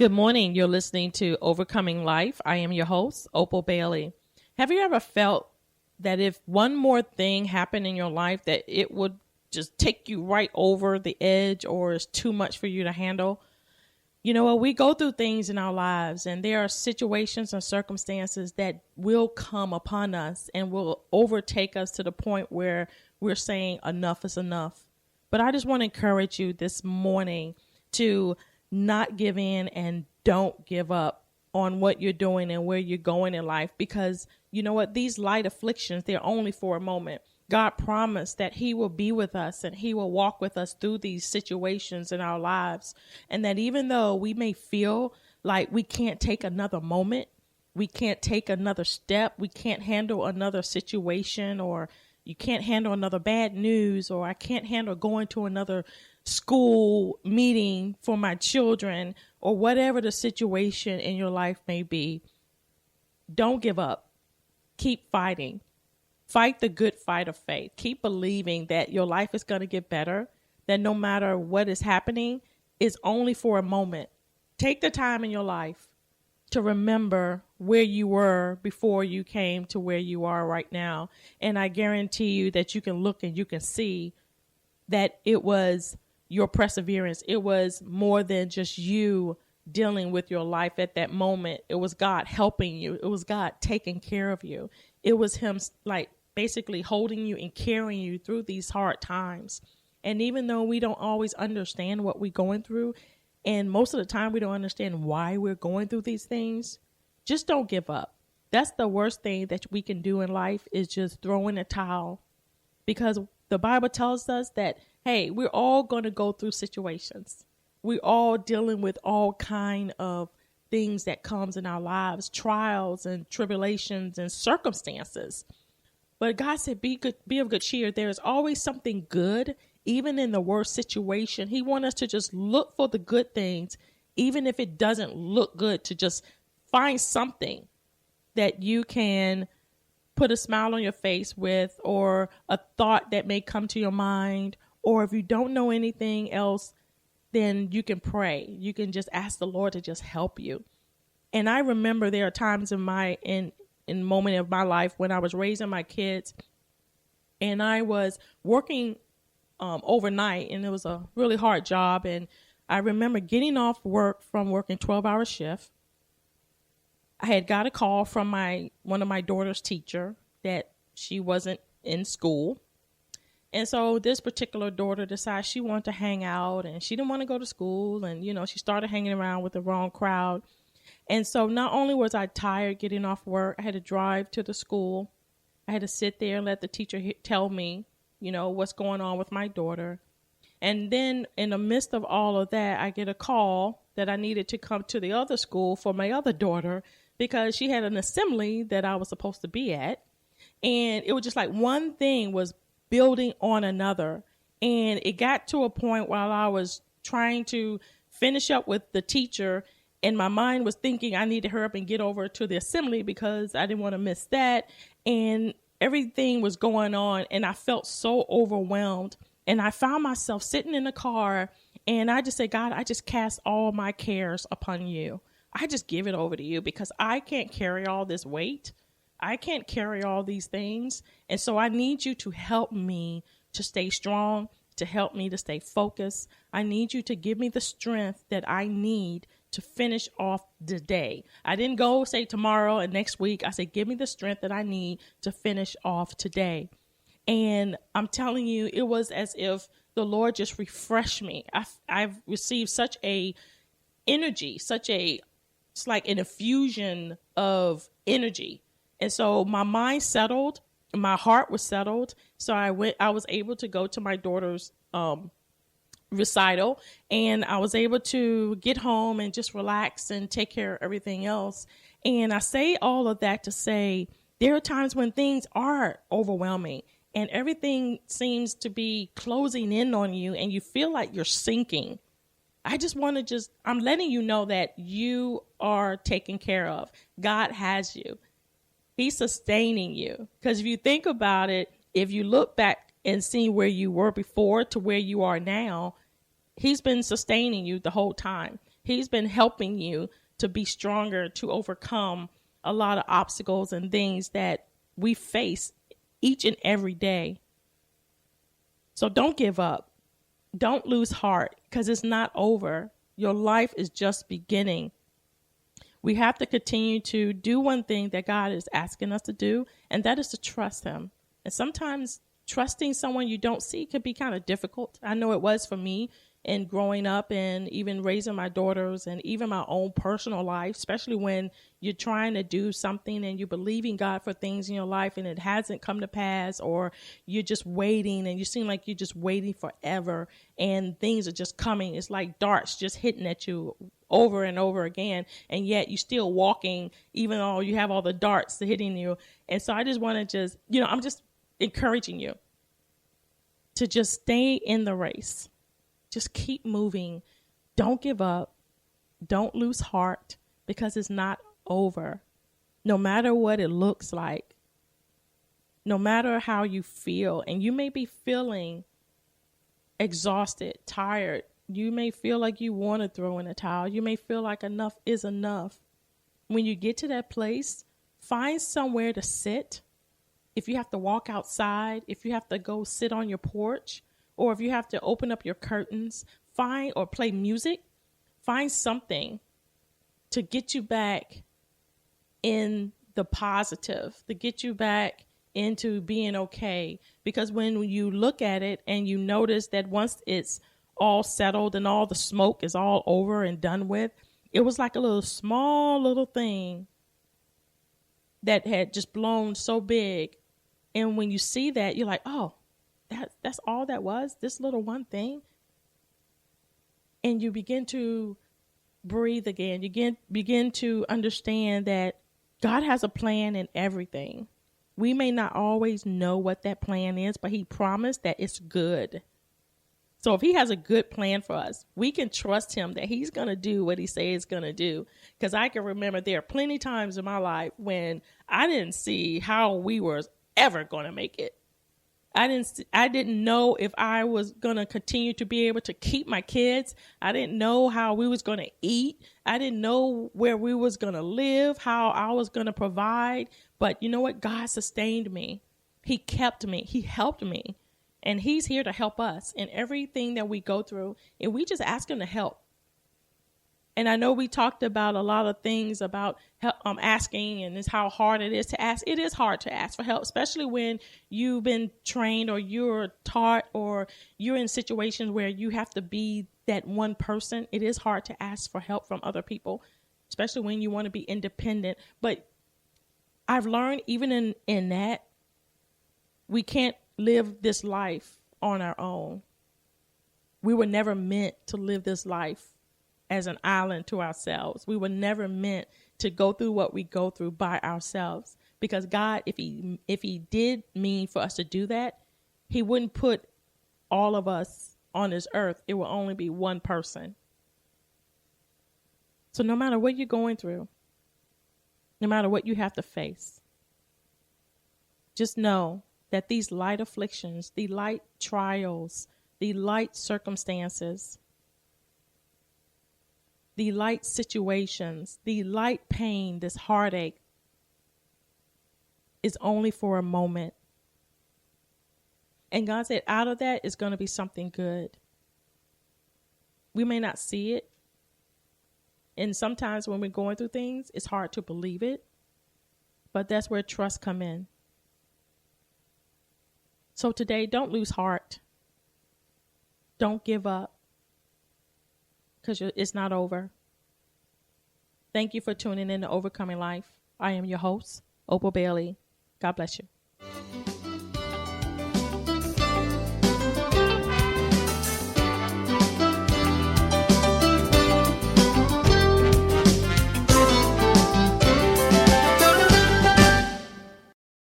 Good morning. You're listening to Overcoming Life. I am your host, Opal Bailey. Have you ever felt that if one more thing happened in your life that it would just take you right over the edge or is too much for you to handle? You know what? We go through things in our lives and there are situations and circumstances that will come upon us and will overtake us to the point where we're saying enough is enough. But I just want to encourage you this morning to not give in and don't give up on what you're doing and where you're going in life, because you know what? These light afflictions, they're only for a moment. God promised that he will be with us and he will walk with us through these situations in our lives. And that even though we may feel like we can't take another moment, we can't take another step, we can't handle another situation, or you can't handle another bad news, or I can't handle going to another school meeting for my children, or whatever the situation in your life may be, don't give up. Keep fighting. Fight the good fight of faith. Keep believing that your life is going to get better, that no matter what is happening, it's only for a moment. Take the time in your life to remember where you were before you came to where you are right now. And I guarantee you that you can look and you can see that it was your perseverance. It was more than just you dealing with your life at that moment. It was God helping you. It was God taking care of you. It was him basically holding you and carrying you through these hard times. And even though we don't always understand what we're going through, and most of the time we don't understand why we're going through these things, just don't give up. That's the worst thing that we can do in life, is just throw in a towel. Because the Bible tells us that, hey, we're all going to go through situations. We're all dealing with all kind of things that comes in our lives, trials and tribulations and circumstances. But God said, be of good cheer. There is always something good, even in the worst situation. He wants us to just look for the good things, even if it doesn't look good, to just find something that you can put a smile on your face with, or a thought that may come to your mind. Or if you don't know anything else, then you can pray. You can just ask the Lord to just help you. And I remember there are times in moment of my life when I was raising my kids and I was working overnight, and it was a really hard job. And I remember getting off work from working 12-hour shift. I had got a call from one of my daughter's teacher that she wasn't in school. And so this particular daughter decided she wanted to hang out and she didn't want to go to school. And, she started hanging around with the wrong crowd. And so not only was I tired getting off work, I had to drive to the school. I had to sit there and let the teacher tell me, what's going on with my daughter. And then in the midst of all of that, I get a call that I needed to come to the other school for my other daughter because she had an assembly that I was supposed to be at. And it was just like one thing was building on another. And it got to a point while I was trying to finish up with the teacher, and my mind was thinking I need to hurry up and get over to the assembly because I didn't want to miss that. And everything was going on, and I felt so overwhelmed. And I found myself sitting in the car, and I just said, God, I just cast all my cares upon you. I just give it over to you because I can't carry all this weight. I can't carry all these things. And so I need you to help me to stay strong, to help me to stay focused. I need you to give me the strength that I need to finish off the day. I didn't go say tomorrow and next week. I said, give me the strength that I need to finish off today. And I'm telling you, it was as if the Lord just refreshed me. I've received such a energy, it's like an infusion of energy. And so my mind settled, my heart was settled. So I was able to go to my daughter's recital, and I was able to get home and just relax and take care of everything else. And I say all of that to say there are times when things are overwhelming and everything seems to be closing in on you and you feel like you're sinking. I'm letting you know that you are taken care of. God has you. He's sustaining you. Because if you think about it, if you look back and see where you were before to where you are now, he's been sustaining you the whole time. He's been helping you to be stronger, to overcome a lot of obstacles and things that we face each and every day. So don't give up. Don't lose heart, because it's not over. Your life is just beginning. We have to continue to do one thing that God is asking us to do, and that is to trust him. And sometimes trusting someone you don't see can be kind of difficult. I know it was for me in growing up and even raising my daughters and even my own personal life, especially when you're trying to do something and you believe in God for things in your life and it hasn't come to pass, or you're just waiting and you seem like you're just waiting forever and things are just coming. It's like darts just hitting at you over and over again, and yet you're still walking even though you have all the darts hitting you. And so I just want to I'm just encouraging you to just stay in the race. Just keep moving. Don't give up. Don't lose heart, because it's not over. No matter what it looks like, no matter how you feel, and you may be feeling exhausted, tired. You may feel like you want to throw in a towel. You may feel like enough is enough. When you get to that place, find somewhere to sit. If you have to walk outside, if you have to go sit on your porch, or if you have to open up your curtains, find or play music, find something to get you back in the positive, to get you back into being okay. Because when you look at it and you notice that once it's all settled and all the smoke is all over and done with, it was like a little small little thing that had just blown so big. And when you see that, you're like, oh, that's all that was, this little one thing. And you begin to breathe again. You begin to understand that God has a plan in everything. We may not always know what that plan is, but he promised that it's good. So if he has a good plan for us, we can trust him that he's going to do what he says he's going to do. Because I can remember there are plenty times in my life when I didn't see how we were ever going to make it. I didn't know if I was going to continue to be able to keep my kids. I didn't know how we was going to eat. I didn't know where we was going to live, how I was going to provide. But you know what? God sustained me. He kept me. He helped me. And he's here to help us in everything that we go through. And we just ask him to help. And I know we talked about a lot of things about help, asking, and it's how hard it is to ask. It is hard to ask for help, especially when you've been trained or you're taught or you're in situations where you have to be that one person. It is hard to ask for help from other people, especially when you want to be independent. But I've learned even in that, we can't live this life on our own. We were never meant to live this life as an island to ourselves. We were never meant to go through what we go through by ourselves, because God, if he did mean for us to do that, he wouldn't put all of us on this earth. It will only be one person. So no matter what you're going through, no matter what you have to face, just know that these light afflictions, the light trials, the light circumstances, the light situations, the light pain, this heartache is only for a moment. And God said out of that is going to be something good. We may not see it. And sometimes when we're going through things, it's hard to believe it. But that's where trust come in. So today, don't lose heart. Don't give up, because it's not over. Thank you for tuning in to Overcoming Life. I am your host, Opal Bailey. God bless you.